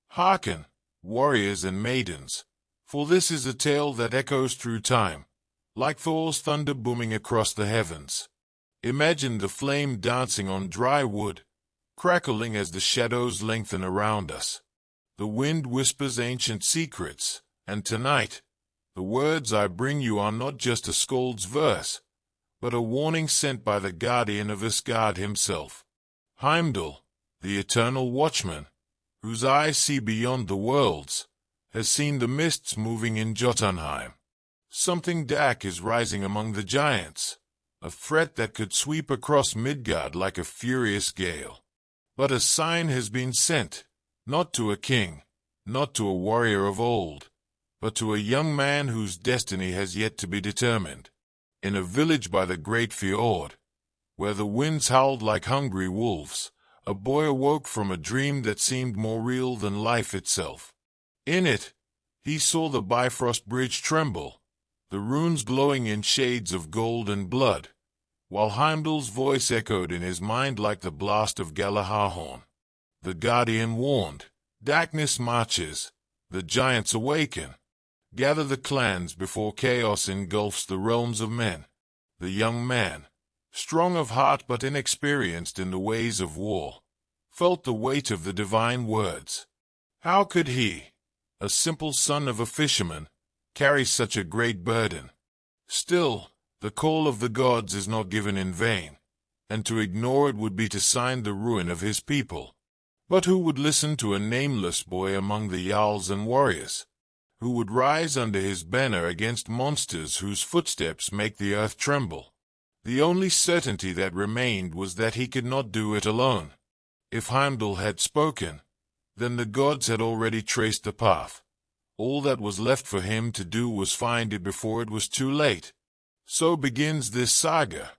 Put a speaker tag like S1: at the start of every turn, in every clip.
S1: Hearken, warriors and maidens, for this is a tale that echoes through time, like Thor's thunder booming across the heavens. Imagine the flame dancing on dry wood, crackling as the shadows lengthen around us. The wind whispers ancient secrets, and tonight, the words I bring you are not just a scold's verse, but a warning sent by the guardian of Asgard himself. Heimdall, the eternal watchman, whose eyes see beyond the worlds, has seen the mists moving in Jotunheim. Something dark is rising among the giants, a threat that could sweep across Midgard like a furious gale. But a sign has been sent, not to a king, not to a warrior of old, but to a young man whose destiny has yet to be determined. In a village by the great fjord, where the winds howled like hungry wolves, a boy awoke from a dream that seemed more real than life itself. In it, he saw the Bifrost Bridge tremble, the runes glowing in shades of gold and blood, while Heimdall's voice echoed in his mind like the blast of Gjallarhorn. The guardian warned, "Darkness marches, the giants awaken. Gather the clans before chaos engulfs the realms of men." The young man, strong of heart but inexperienced in the ways of war, felt the weight of the divine words. How could he, a simple son of a fisherman, carry such a great burden? Still, the call of the gods is not given in vain, and to ignore it would be to sign the ruin of his people. But who would listen to a nameless boy among the jarls and warriors? Who would rise under his banner against monsters whose footsteps make the earth tremble? The only certainty that remained was that he could not do it alone. If Heimdall had spoken, then the gods had already traced the path. All that was left for him to do was find it before it was too late. So begins this saga,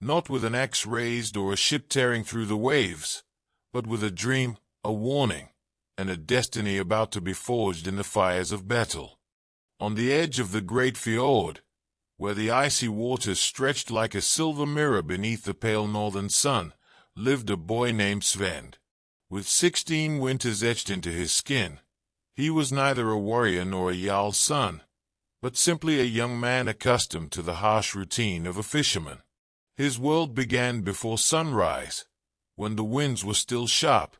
S1: not with an axe raised or a ship tearing through the waves, but with a dream, a warning, and a destiny about to be forged in the fires of battle. On the edge of the great fjord, where the icy waters stretched like a silver mirror beneath the pale northern sun, lived a boy named Sven. With 16 winters etched into his skin, he was neither a warrior nor a jarl's son, but simply a young man accustomed to the harsh routine of a fisherman. His world began before sunrise, when the winds were still sharp,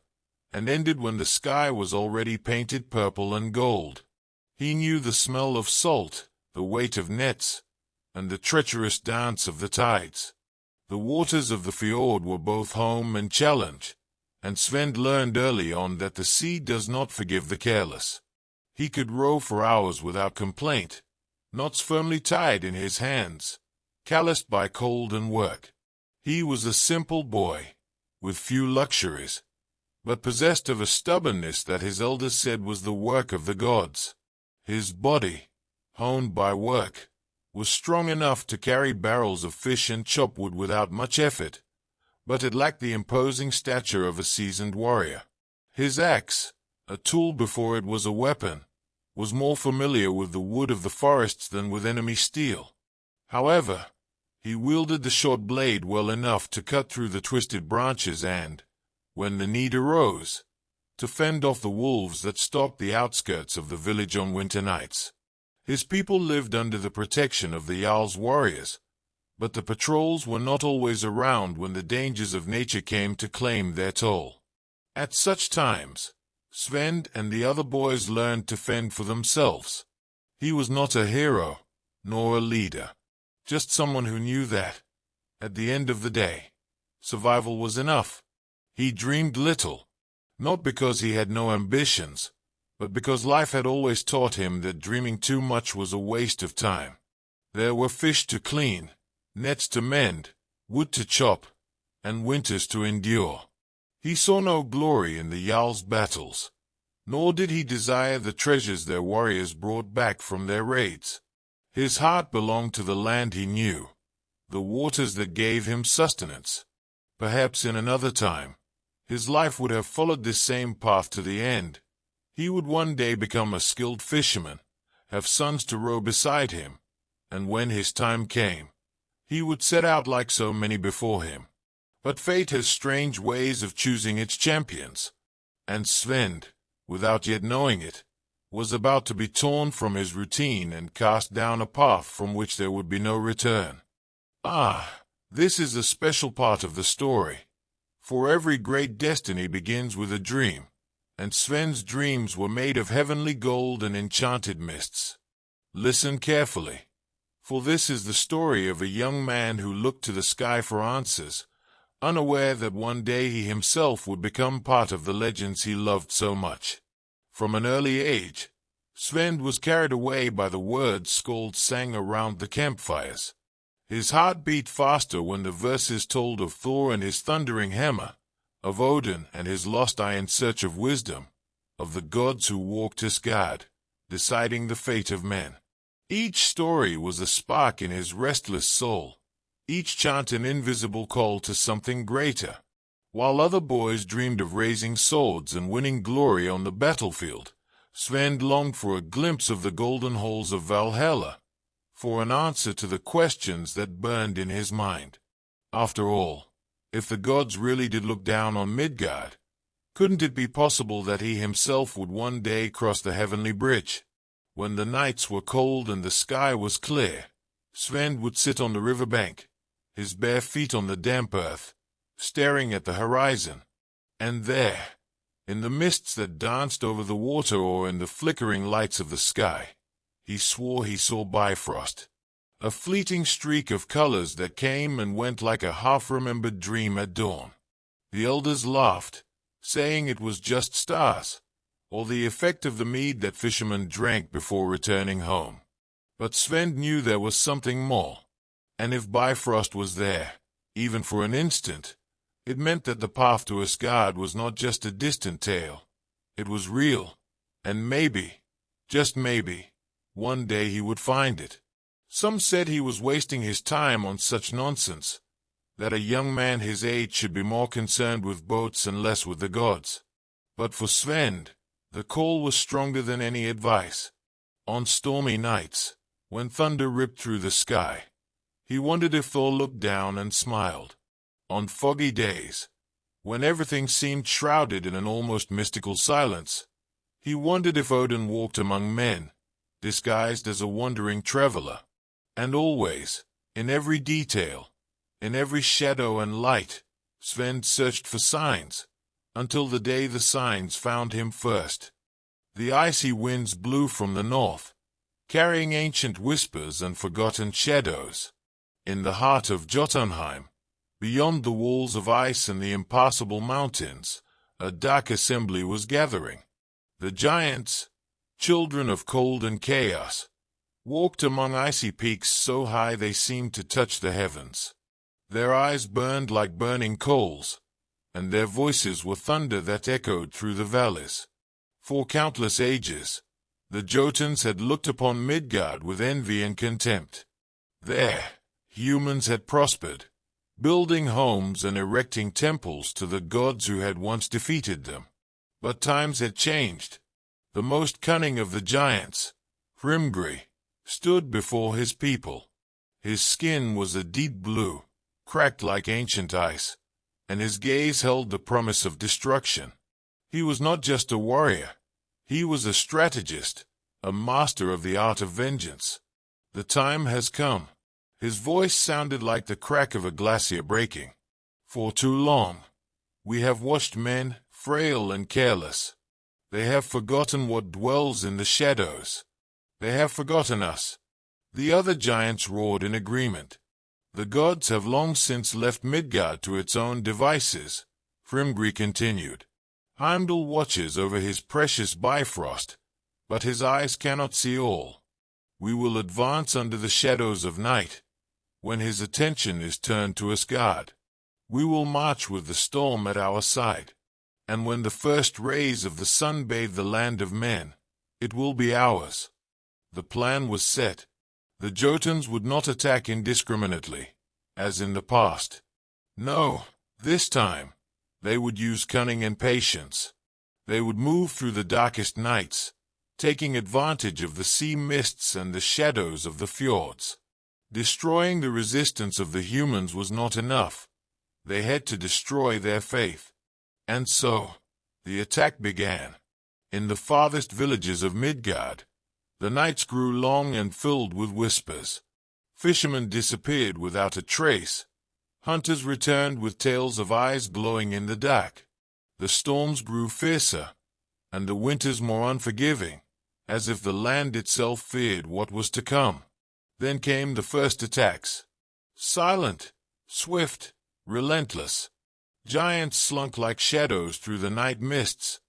S1: and ended when the sky was already painted purple and gold. He knew the smell of salt, the weight of nets, and the treacherous dance of the tides. The waters of the fjord were both home and challenge, and Sven learned early on that the sea does not forgive the careless. He could row for hours without complaint, knots firmly tied in his hands, calloused by cold and work. He was a simple boy, with few luxuries, but possessed of a stubbornness that his elders said was the work of the gods. His body, honed by work, was strong enough to carry barrels of fish and chop wood without much effort, but it lacked the imposing stature of a seasoned warrior. His axe, a tool before it was a weapon, was more familiar with the wood of the forests than with enemy steel. However, he wielded the short blade well enough to cut through the twisted branches and, when the need arose, to fend off the wolves that stalked the outskirts of the village on winter nights. His people lived under the protection of the jarl's warriors, but the patrols were not always around when the dangers of nature came to claim their toll. At such times, Sven and the other boys learned to fend for themselves. He was not a hero, nor a leader, just someone who knew that, at the end of the day, survival was enough. He dreamed little, not because he had no ambitions, but because life had always taught him that dreaming too much was a waste of time. There were fish to clean, nets to mend, wood to chop, and winters to endure. He saw no glory in the jarl's battles, nor did he desire the treasures their warriors brought back from their raids. His heart belonged to the land he knew, the waters that gave him sustenance. Perhaps in another time, his life would have followed this same path to the end. He would one day become a skilled fisherman, have sons to row beside him, and when his time came, he would set out like so many before him. But fate has strange ways of choosing its champions, and Sven, without yet knowing it, was about to be torn from his routine and cast down a path from which there would be no return. Ah, this is a special part of the story. For every great destiny begins with a dream, and Sven's dreams were made of heavenly gold and enchanted mists. Listen carefully, for this is the story of a young man who looked to the sky for answers, unaware that one day he himself would become part of the legends he loved so much. From an early age, Sven was carried away by the words skalds sang around the campfires. His heart beat faster when the verses told of Thor and his thundering hammer, of Odin and his lost eye in search of wisdom, of the gods who walked Asgard, deciding the fate of men. Each story was a spark in his restless soul, each chant an invisible call to something greater. While other boys dreamed of raising swords and winning glory on the battlefield, Sven longed for a glimpse of the golden halls of Valhalla, for an answer to the questions that burned in his mind. After all, if the gods really did look down on Midgard, couldn't it be possible that he himself would one day cross the heavenly bridge? When the nights were cold and the sky was clear, Sven would sit on the riverbank, his bare feet on the damp earth, staring at the horizon. And there, in the mists that danced over the water or in the flickering lights of the sky, he swore he saw Bifrost, a fleeting streak of colors that came and went like a half-remembered dream at dawn. The elders laughed, saying it was just stars, or the effect of the mead that fishermen drank before returning home. But Sven knew there was something more, and if Bifrost was there, even for an instant, it meant that the path to Asgard was not just a distant tale. It was real, and maybe, just maybe, one day he would find it. Some said he was wasting his time on such nonsense, that a young man his age should be more concerned with boats and less with the gods. But for Sven, the call was stronger than any advice. On stormy nights, when thunder ripped through the sky, he wondered if Thor looked down and smiled. On foggy days, when everything seemed shrouded in an almost mystical silence, he wondered if Odin walked among men, disguised as a wandering traveler. And always, in every detail, in every shadow and light, Sven searched for signs, until the day the signs found him first. The icy winds blew from the north, carrying ancient whispers and forgotten shadows. In the heart of Jotunheim, beyond the walls of ice and the impassable mountains, a dark assembly was gathering. The giants, children of cold and chaos, walked among icy peaks so high they seemed to touch the heavens. Their eyes burned like burning coals, and their voices were thunder that echoed through the valleys. For countless ages, the Jotuns had looked upon Midgard with envy and contempt. There, humans had prospered, building homes and erecting temples to the gods who had once defeated them. But times had changed. The most cunning of the giants, Hrimgri, stood before his people. His skin was a deep blue, cracked like ancient ice, and his gaze held the promise of destruction. He was not just a warrior. He was a strategist, a master of the art of vengeance. The time has come. His voice sounded like the crack of a glacier breaking. For too long, we have watched men, frail and careless. They have forgotten what dwells in the shadows. They have forgotten us. The other giants roared in agreement. The gods have long since left Midgard to its own devices, Hrimgri continued. Heimdall watches over his precious Bifrost, but his eyes cannot see all. We will advance under the shadows of night, when his attention is turned to Asgard. We will march with the storm at our side, and when the first rays of the sun bathe the land of men, it will be ours. The plan was set. The Jotuns would not attack indiscriminately, as in the past. No, this time, they would use cunning and patience. They would move through the darkest nights, taking advantage of the sea mists and the shadows of the fjords. Destroying the resistance of the humans was not enough. They had to destroy their faith. And so, the attack began. In the farthest villages of Midgard, the nights grew long and filled with whispers. Fishermen disappeared without a trace. Hunters returned with tales of eyes glowing in the dark. The storms grew fiercer, and the winters more unforgiving, as if the land itself feared what was to come. Then came the first attacks. Silent, swift, relentless. Giants slunk like shadows through the night mists,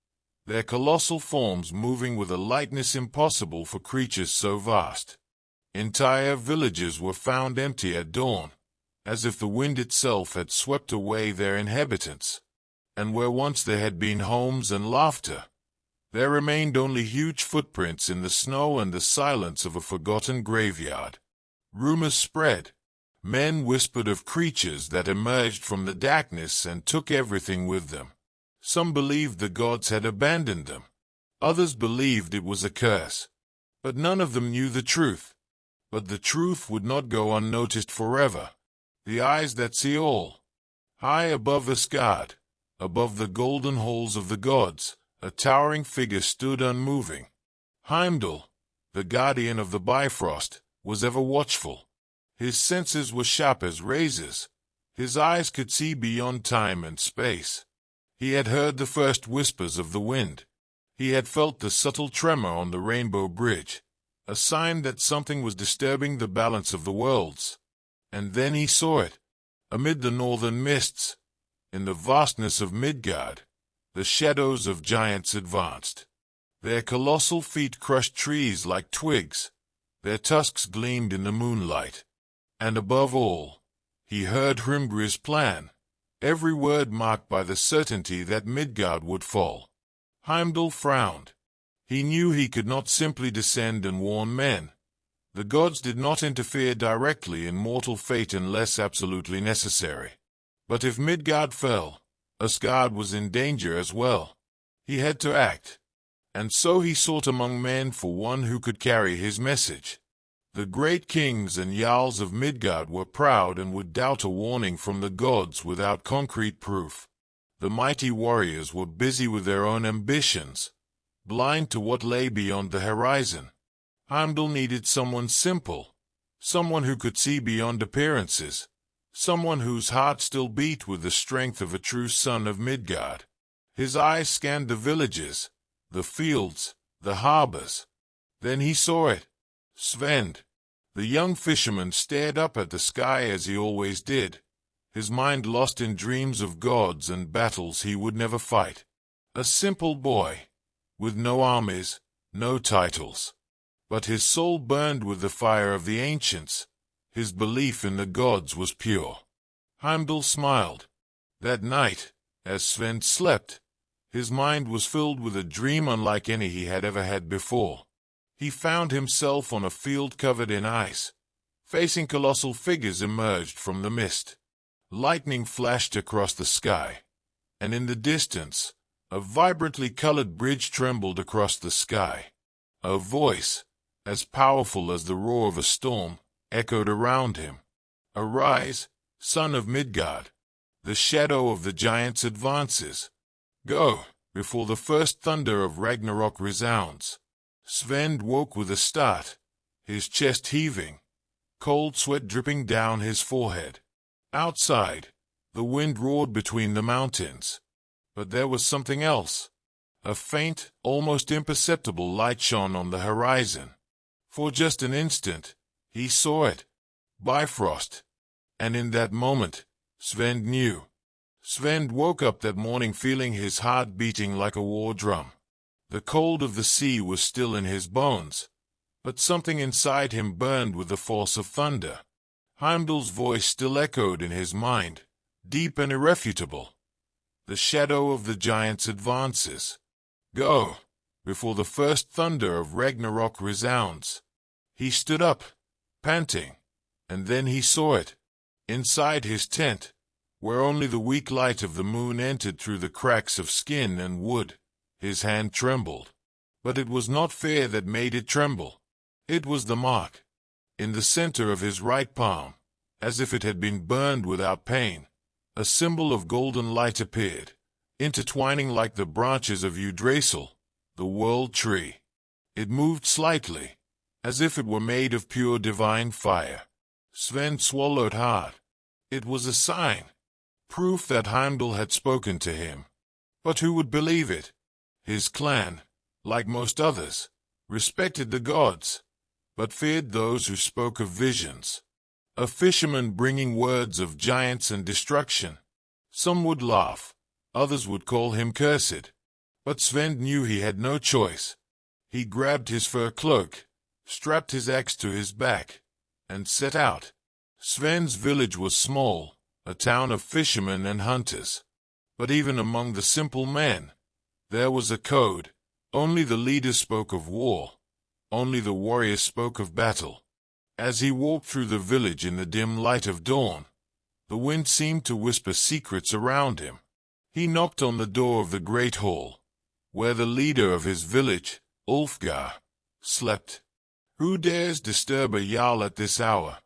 S1: their colossal forms moving with a lightness impossible for creatures so vast. Entire villages were found empty at dawn, as if the wind itself had swept away their inhabitants. And where once there had been homes and laughter, there remained only huge footprints in the snow and the silence of a forgotten graveyard. Rumors spread. Men whispered of creatures that emerged from the darkness and took everything with them. Some believed the gods had abandoned them. Others believed it was a curse. But none of them knew the truth. But the truth would not go unnoticed forever. The eyes that see all. High above Asgard, above the golden halls of the gods, a towering figure stood unmoving. Heimdall, the guardian of the Bifrost, was ever watchful. His senses were sharp as razors. His eyes could see beyond time and space. He had heard the first whispers of the wind. He had felt the subtle tremor on the Rainbow Bridge, a sign that something was disturbing the balance of the worlds. And then he saw it. Amid the northern mists, in the vastness of Midgard, the shadows of giants advanced. Their colossal feet crushed trees like twigs. Their tusks gleamed in the moonlight. And above all, he heard Hrimgrir's plan, every word marked by the certainty that Midgard would fall. Heimdall frowned. He knew he could not simply descend and warn men. The gods did not interfere directly in mortal fate unless absolutely necessary. But if Midgard fell, Asgard was in danger as well. He had to act. And so he sought among men for one who could carry his message. The great kings and jarls of Midgard were proud and would doubt a warning from the gods without concrete proof. The mighty warriors were busy with their own ambitions, blind to what lay beyond the horizon. Heimdall needed someone simple, someone who could see beyond appearances, someone whose heart still beat with the strength of a true son of Midgard. His eyes scanned the villages, the fields, the harbors. Then he saw it. Svend, the young fisherman, stared up at the sky as he always did, his mind lost in dreams of gods and battles he would never fight. A simple boy, with no armies, no titles. But his soul burned with the fire of the ancients. His belief in the gods was pure. Heimdall smiled. That night, as Svend slept, his mind was filled with a dream unlike any he had ever had before. He found himself on a field covered in ice. Facing colossal figures emerged from the mist. Lightning flashed across the sky, and in the distance, a vibrantly colored bridge trembled across the sky. A voice, as powerful as the roar of a storm, echoed around him. Arise, son of Midgard. The shadow of the giants advances. Go, before the first thunder of Ragnarok resounds. Svend woke with a start, his chest heaving, cold sweat dripping down his forehead. Outside, the wind roared between the mountains. But there was something else. A faint, almost imperceptible light shone on the horizon. For just an instant, he saw it. Bifrost. And in that moment, Svend knew. Svend woke up that morning feeling his heart beating like a war drum. The cold of the sea was still in his bones, but something inside him burned with the force of thunder. Heimdall's voice still echoed in his mind, deep and irrefutable. The shadow of the giants advances. Go, before the first thunder of Ragnarok resounds. He stood up, panting, and then he saw it. Inside his tent, where only the weak light of the moon entered through the cracks of skin and wood, his hand trembled. But it was not fear that made it tremble. It was the mark. In the center of his right palm, as if it had been burned without pain, a symbol of golden light appeared, intertwining like the branches of Yggdrasil, the world tree. It moved slightly, as if it were made of pure divine fire. Sven swallowed hard. It was a sign, proof that Heimdall had spoken to him. But who would believe it? His clan, like most others, respected the gods, but feared those who spoke of visions. A fisherman bringing words of giants and destruction. Some would laugh, others would call him cursed. But Sven knew he had no choice. He grabbed his fur cloak, strapped his axe to his back, and set out. Sven's village was small, a town of fishermen and hunters. But even among the simple men, there was a code. Only the leaders spoke of war. Only the warriors spoke of battle. As he walked through the village in the dim light of dawn, the wind seemed to whisper secrets around him. He knocked on the door of the great hall, where the leader of his village, Ulfgar, slept. "Who dares disturb a jarl at this hour?"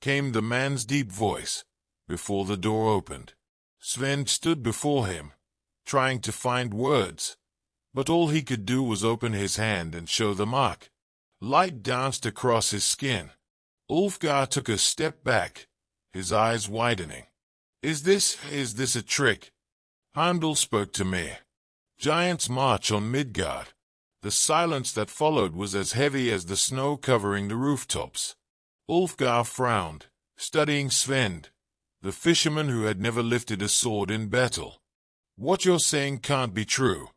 S1: came the man's deep voice, before the door opened. Sven stood before him, trying to find words, but all he could do was open his hand and show the mark. Light danced across his skin. Ulfgar took a step back, his eyes widening. Is this a trick?" Heimdall spoke to me. Giants march on Midgard. The silence that followed was as heavy as the snow covering the rooftops. Ulfgar frowned, studying Sven, the fisherman who had never lifted a sword in battle. "What you're saying can't be true.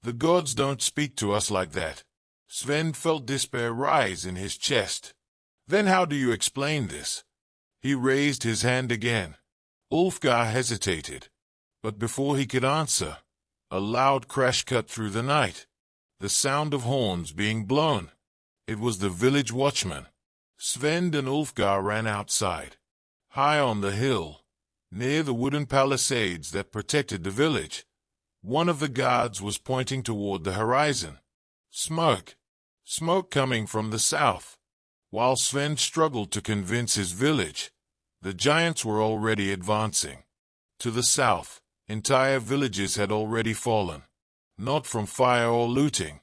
S1: The gods don't speak to us like that." Sven felt despair rise in his chest. "Then how do you explain this?" He raised his hand again. Ulfgar hesitated, but before he could answer, a loud crash cut through the night. The sound of horns being blown. It was the village watchman. Sven and Ulfgar ran outside. High on the hill, near the wooden palisades that protected the village, one of the guards was pointing toward the horizon. Smoke. Smoke coming from the south. While Sven struggled to convince his village, the giants were already advancing. To the south, entire villages had already fallen, not from fire or looting,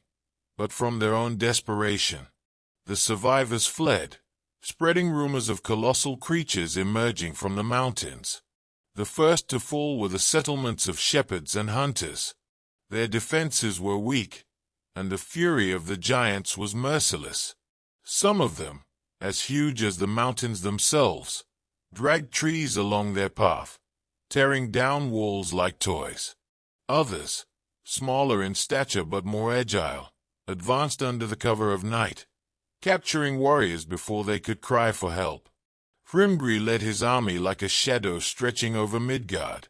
S1: but from their own desperation. The survivors fled, spreading rumors of colossal creatures emerging from the mountains. The first to fall were the settlements of shepherds and hunters. Their defenses were weak, and the fury of the giants was merciless. Some of them, as huge as the mountains themselves, dragged trees along their path, tearing down walls like toys. Others, smaller in stature but more agile, advanced under the cover of night, capturing warriors before they could cry for help. Hrimgri led his army like a shadow stretching over Midgard.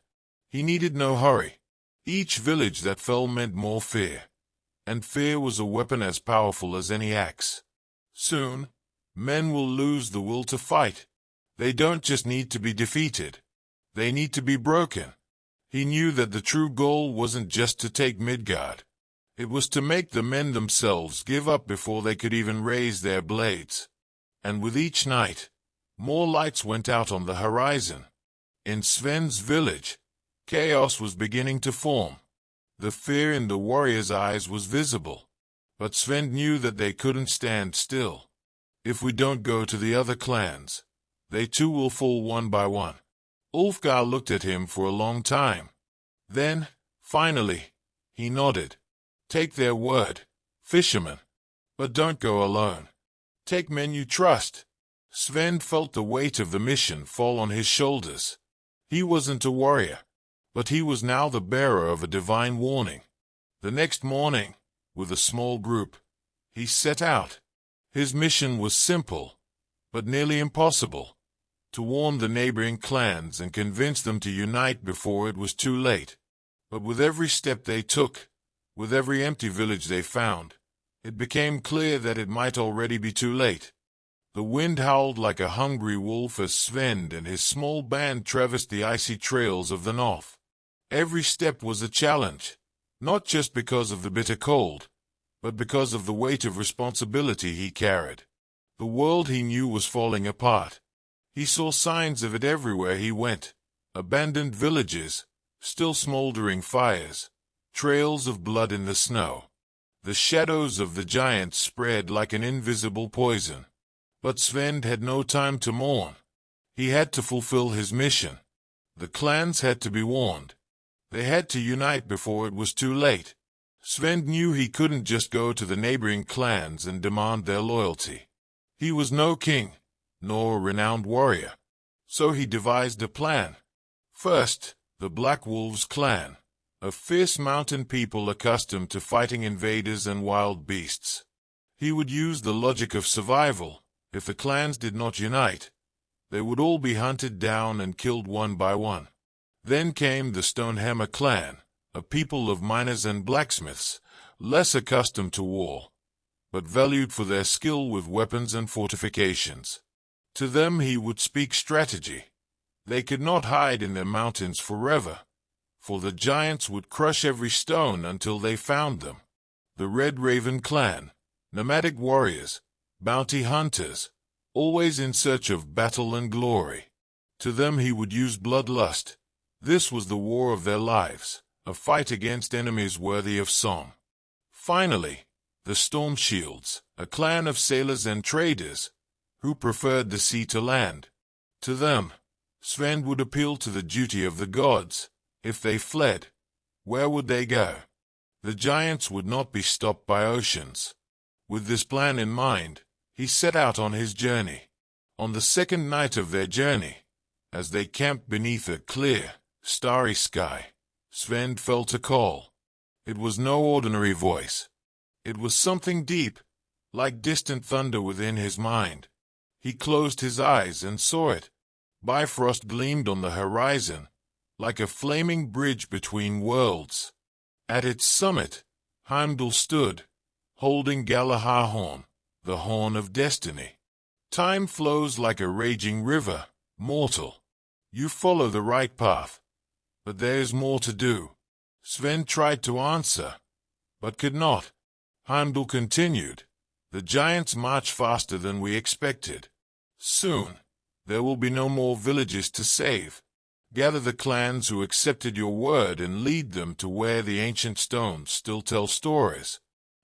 S1: He needed no hurry. Each village that fell meant more fear, and fear was a weapon as powerful as any axe. Soon, men will lose the will to fight. They don't just need to be defeated. They need to be broken. He knew that the true goal wasn't just to take Midgard. It was to make the men themselves give up before they could even raise their blades. And with each night, more lights went out on the horizon. In Sven's village, chaos was beginning to form. The fear in the warriors' eyes was visible, but Sven knew that they couldn't stand still. If we don't go to the other clans, they too will fall one by one. Ulfgar looked at him for a long time. Then, finally, he nodded. Take their word, fishermen, but don't go alone. Take men you trust. Sven felt the weight of the mission fall on his shoulders. He wasn't a warrior, but he was now the bearer of a divine warning. The next morning, with a small group, he set out. His mission was simple, but nearly impossible: to warn the neighboring clans and convince them to unite before it was too late. But with every step they took, with every empty village they found, it became clear that it might already be too late. The wind howled like a hungry wolf as Sven and his small band traversed the icy trails of the north. Every step was a challenge, not just because of the bitter cold, but because of the weight of responsibility he carried. The world he knew was falling apart. He saw signs of it everywhere he went: abandoned villages, still smoldering fires, trails of blood in the snow. The shadows of the giants spread like an invisible poison. But Sven had no time to mourn. He had to fulfill his mission. The clans had to be warned. They had to unite before it was too late. Sven knew he couldn't just go to the neighboring clans and demand their loyalty. He was no king, nor a renowned warrior. So he devised a plan. First, the Black Wolves clan, a fierce mountain people accustomed to fighting invaders and wild beasts. He would use the logic of survival. If the clans did not unite, they would all be hunted down and killed one by one. Then came the Stonehammer clan, a people of miners and blacksmiths, less accustomed to war, but valued for their skill with weapons and fortifications. To them he would speak strategy. They could not hide in their mountains forever, for the giants would crush every stone until they found them. The Red Raven clan, nomadic warriors, bounty hunters, always in search of battle and glory. To them he would use bloodlust. This was the war of their lives, a fight against enemies worthy of song. Finally, the Storm Shields, a clan of sailors and traders, who preferred the sea to land. To them, Sven would appeal to the duty of the gods. If they fled, where would they go? The giants would not be stopped by oceans. With this plan in mind, he set out on his journey. On the second night of their journey, as they camped beneath a clear, starry sky, Sven felt a call. It was no ordinary voice. It was something deep, like distant thunder within his mind. He closed his eyes and saw it. Bifrost gleamed on the horizon, like a flaming bridge between worlds. At its summit, Heimdall stood, holding Galahar horn, the horn of destiny. Time flows like a raging river, mortal. You follow the right path, but there is more to do. Sven tried to answer, but could not. Heimdall continued. The giants march faster than we expected. Soon, there will be no more villages to save. Gather the clans who accepted your word and lead them to where the ancient stones still tell stories.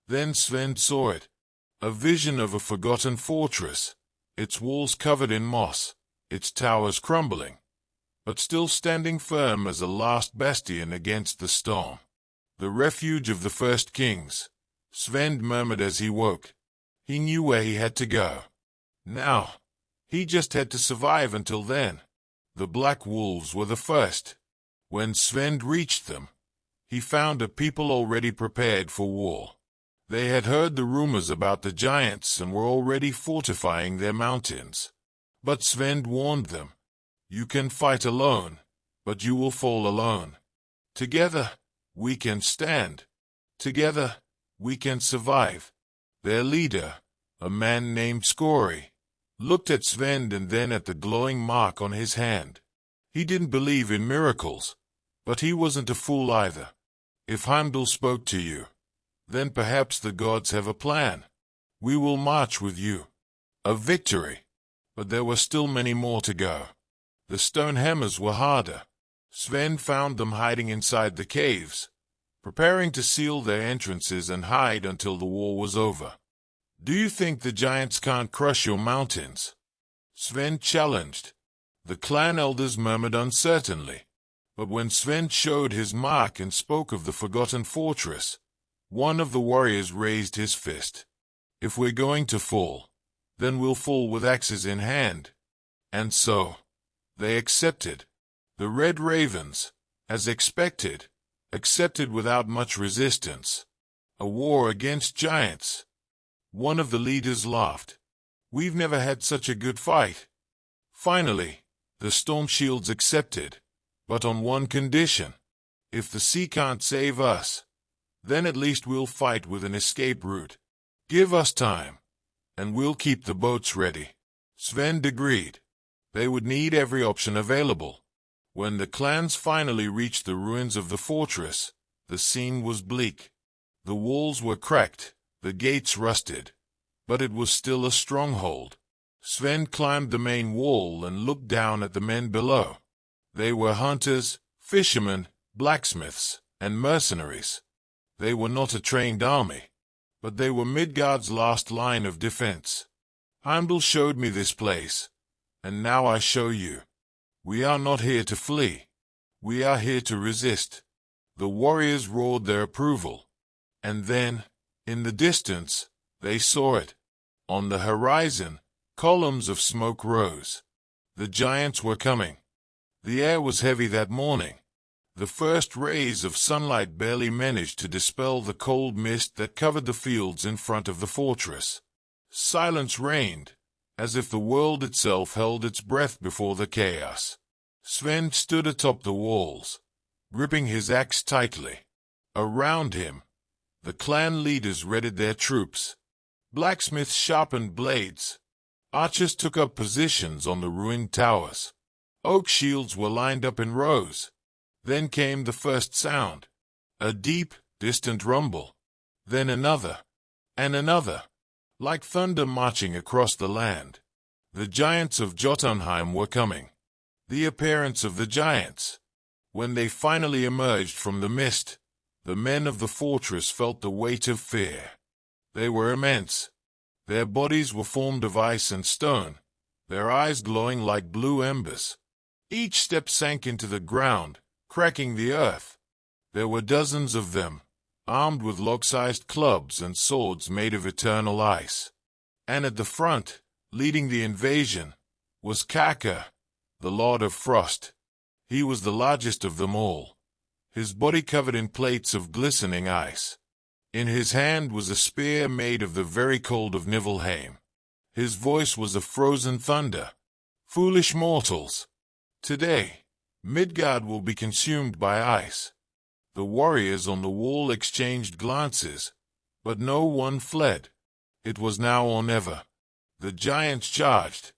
S1: Then Sven saw it. A vision of a forgotten fortress, its walls covered in moss, its towers crumbling, but still standing firm as a last bastion against the storm. The refuge of the first kings, Sven murmured as he woke. He knew where he had to go. Now, he just had to survive until then. The Black Wolves were the first. When Sven reached them, he found a people already prepared for war. They had heard the rumors about the giants and were already fortifying their mountains. But Sven warned them, "You can fight alone, but you will fall alone. Together, we can stand. Together, we can survive." Their leader, a man named Scory, looked at Sven and then at the glowing mark on his hand. He didn't believe in miracles, but he wasn't a fool either. If Heimdall spoke to you, then perhaps the gods have a plan. We will march with you. A victory. But there were still many more to go. The stone hammers were harder. Sven found them hiding inside the caves, preparing to seal their entrances and hide until the war was over. "Do you think the giants can't crush your mountains?" Sven challenged. The clan elders murmured uncertainly. But when Sven showed his mark and spoke of the forgotten fortress, one of the warriors raised his fist. "If we're going to fall, then we'll fall with axes in hand." And so, they accepted. The Red Ravens, as expected, accepted without much resistance. A war against giants. One of the leaders laughed. "We've never had such a good fight." Finally, the Storm Shields accepted, but on one condition. "If the sea can't save us, then at least we'll fight with an escape route. Give us time, and we'll keep the boats ready." Sven agreed. They would need every option available. When the clans finally reached the ruins of the fortress, the scene was bleak. The walls were cracked, the gates rusted, but it was still a stronghold. Sven climbed the main wall and looked down at the men below. They were hunters, fishermen, blacksmiths, and mercenaries. They were not a trained army. but they were Midgard's last line of defense. Heimdall showed me this place, and now I show you. We are not here to flee. We are here to resist. The warriors roared their approval. And then, in the distance, they saw it. On the horizon, columns of smoke rose. The giants were coming. The air was heavy that morning. The first rays of sunlight barely managed to dispel the cold mist that covered the fields in front of the fortress. Silence reigned, as if the world itself held its breath before the chaos. Sven stood atop the walls, gripping his axe tightly. Around him, the clan leaders readied their troops. Blacksmiths sharpened blades. Archers took up positions on the ruined towers. Oak shields were lined up in rows. Then came the first sound, a deep, distant rumble. Then another, and another, like thunder marching across the land. The giants of Jotunheim were coming. The appearance of the giants. When they finally emerged from the mist, the men of the fortress felt the weight of fear. They were immense. Their bodies were formed of ice and stone, their eyes glowing like blue embers. Each step sank into the ground, cracking the earth. There were dozens of them, armed with log-sized clubs and swords made of eternal ice. And at the front, leading the invasion, was Kaka, the Lord of Frost. He was the largest of them all, his body covered in plates of glistening ice. In his hand was a spear made of the very cold of Niflheim. His voice was a frozen thunder. Foolish mortals! Today, Midgard will be consumed by ice. The warriors on the wall exchanged glances, but no one fled. It was now or never. The giants charged.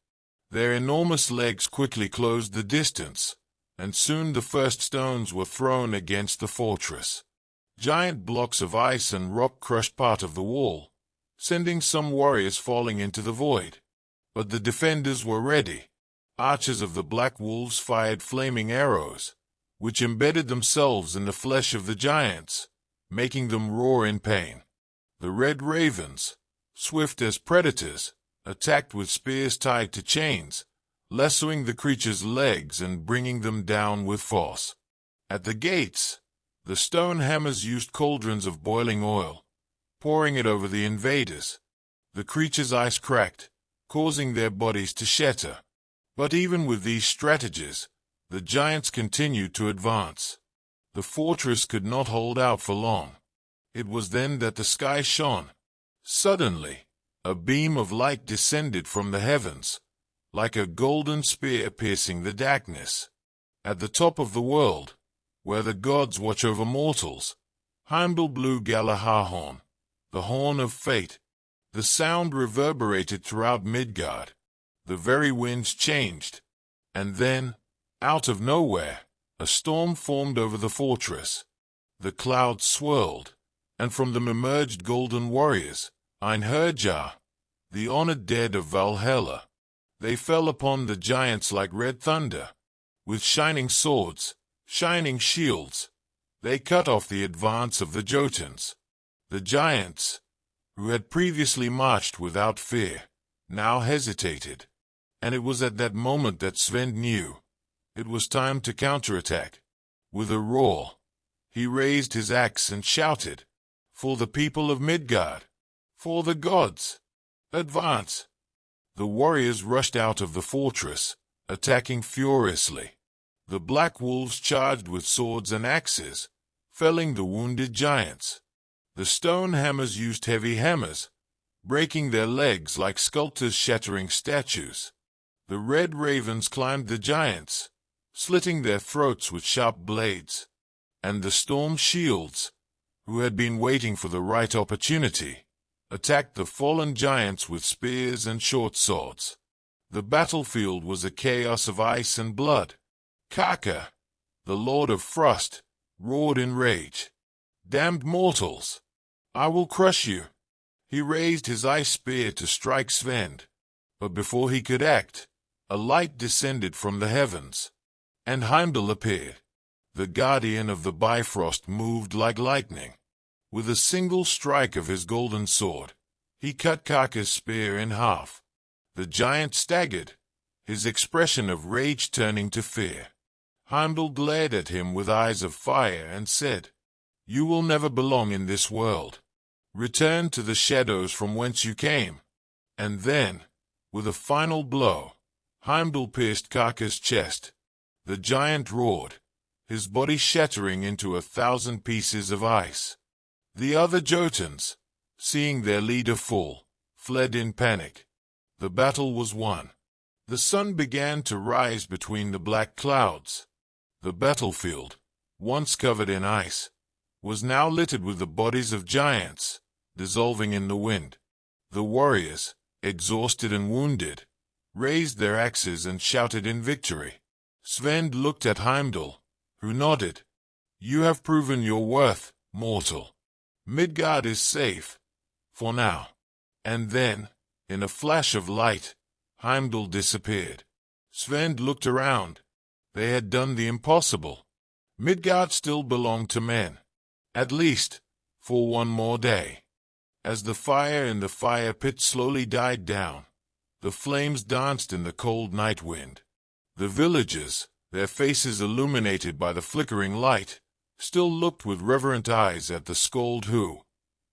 S1: Their enormous legs quickly closed the distance, and soon the first stones were thrown against the fortress. Giant blocks of ice and rock crushed part of the wall, sending some warriors falling into the void. But the defenders were ready. Archers of the Black Wolves fired flaming arrows, which embedded themselves in the flesh of the giants, making them roar in pain. The Red Ravens, swift as predators, attacked with spears tied to chains, lassoing the creatures' legs and bringing them down with force. At the gates, the stone hammers used cauldrons of boiling oil, pouring it over the invaders. The creatures' ice cracked, causing their bodies to shatter. But even with these strategies, the giants continued to advance. The fortress could not hold out for long. It was then that the sky shone. Suddenly, a beam of light descended from the heavens, like a golden spear piercing the darkness. At the top of the world, where the gods watch over mortals, Heimdall blew Gjallarhorn, the horn of fate. The sound reverberated throughout Midgard. The very winds changed. And then, out of nowhere, a storm formed over the fortress. The clouds swirled, and from them emerged golden warriors, Einherjar, the honored dead of Valhalla. They fell upon the giants like red thunder. With shining swords, shining shields, they cut off the advance of the Jotuns. The giants, who had previously marched without fear, now hesitated. And it was at that moment that Sven knew. It was time to counterattack. With a roar, he raised his axe and shouted, "For the people of Midgard! For the gods! Advance!" The warriors rushed out of the fortress, attacking furiously. The Black Wolves charged with swords and axes, felling the wounded giants. The stone hammers used heavy hammers, breaking their legs like sculptors shattering statues. The Red Ravens climbed the giants, slitting their throats with sharp blades. And the Storm Shields, who had been waiting for the right opportunity, attacked the fallen giants with spears and short swords. The battlefield was a chaos of ice and blood. Kaka, the Lord of Frost, roared in rage. "Damned mortals! I will crush you!" He raised his ice spear to strike Sven. But before he could act, a light descended from the heavens, and Heimdall appeared. The guardian of the Bifrost moved like lightning. With a single strike of his golden sword, he cut Karka's spear in half. The giant staggered, his expression of rage turning to fear. Heimdall glared at him with eyes of fire and said, "You will never belong in this world. Return to the shadows from whence you came." And then, with a final blow, Heimdall pierced Karka's chest. The giant roared, his body shattering into 1,000 pieces of ice. The other Jotuns, seeing their leader fall, fled in panic. The battle was won. The sun began to rise between the black clouds. The battlefield, once covered in ice, was now littered with the bodies of giants, dissolving in the wind. The warriors, exhausted and wounded, raised their axes and shouted in victory. Svend looked at Heimdall, who nodded. "You have proven your worth, mortal. Midgard is safe, for now." And then, in a flash of light, Heimdall disappeared. Svend looked around. They had done the impossible. Midgard still belonged to men, at least, for one more day. As the fire in the fire pit slowly died down, the flames danced in the cold night wind. The villagers, their faces illuminated by the flickering light, still looked with reverent eyes at the skald who,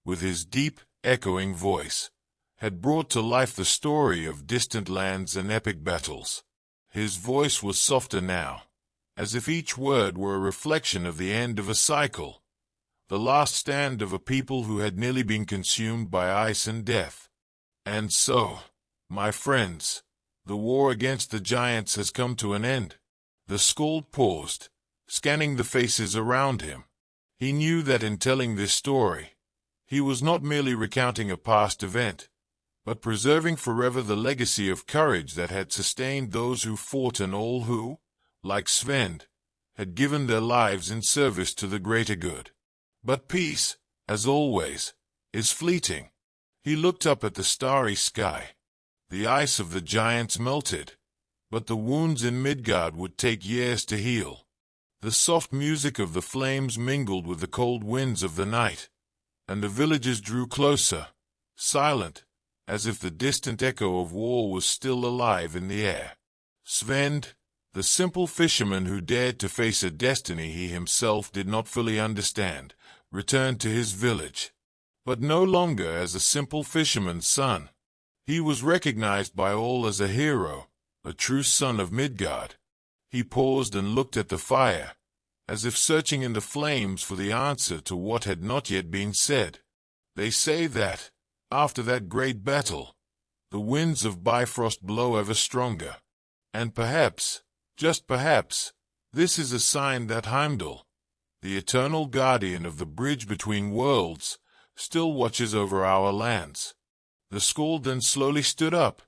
S1: with his deep, echoing voice, had brought to life the story of distant lands and epic battles. His voice was softer now, as if each word were a reflection of the end of a cycle, the last stand of a people who had nearly been consumed by ice and death. And so, my friends, the war against the giants has come to an end. The skald paused, scanning the faces around him. He knew that in telling this story, he was not merely recounting a past event, but preserving forever the legacy of courage that had sustained those who fought and all who, like Svend, had given their lives in service to the greater good. But peace, as always, is fleeting. He looked up at the starry sky. The ice of the giants melted, but the wounds in Midgard would take years to heal. The soft music of the flames mingled with the cold winds of the night, and the villagers drew closer, silent, as if the distant echo of war was still alive in the air. Svend, the simple fisherman who dared to face a destiny he himself did not fully understand, returned to his village. But no longer as a simple fisherman's son. He was recognized by all as a hero, a true son of Midgard. He paused and looked at the fire, as if searching in the flames for the answer to what had not yet been said. They say that, after that great battle, the winds of Bifrost blow ever stronger. And perhaps, just perhaps, this is a sign that Heimdall, the eternal guardian of the bridge between worlds, still watches over our lands. The skald then slowly stood up,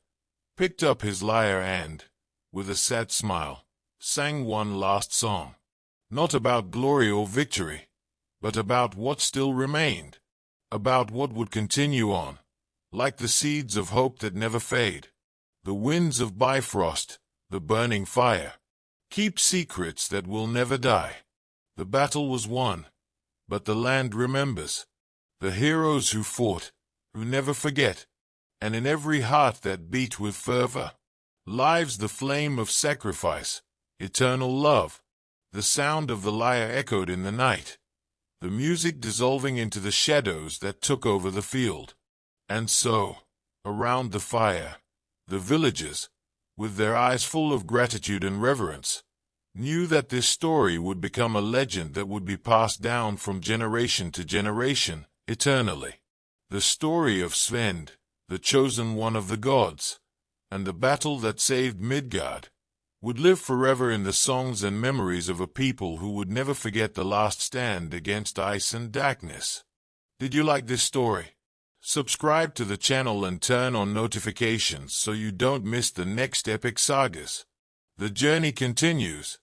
S1: picked up his lyre and, with a sad smile, sang one last song. Not about glory or victory, but about what still remained, about what would continue on, like the seeds of hope that never fade. The winds of Bifrost, the burning fire, keep secrets that will never die. The battle was won, but the land remembers. The heroes who fought, who never forget, and in every heart that beat with fervor, lives the flame of sacrifice, eternal love. The sound of the lyre echoed in the night, the music dissolving into the shadows that took over the field. And so, around the fire, the villagers, with their eyes full of gratitude and reverence, knew that this story would become a legend that would be passed down from generation to generation, eternally. The story of Svend, the chosen one of the gods, and the battle that saved Midgard, would live forever in the songs and memories of a people who would never forget the last stand against ice and darkness. Did you like this story? Subscribe to the channel and turn on notifications so you don't miss the next epic sagas. The journey continues.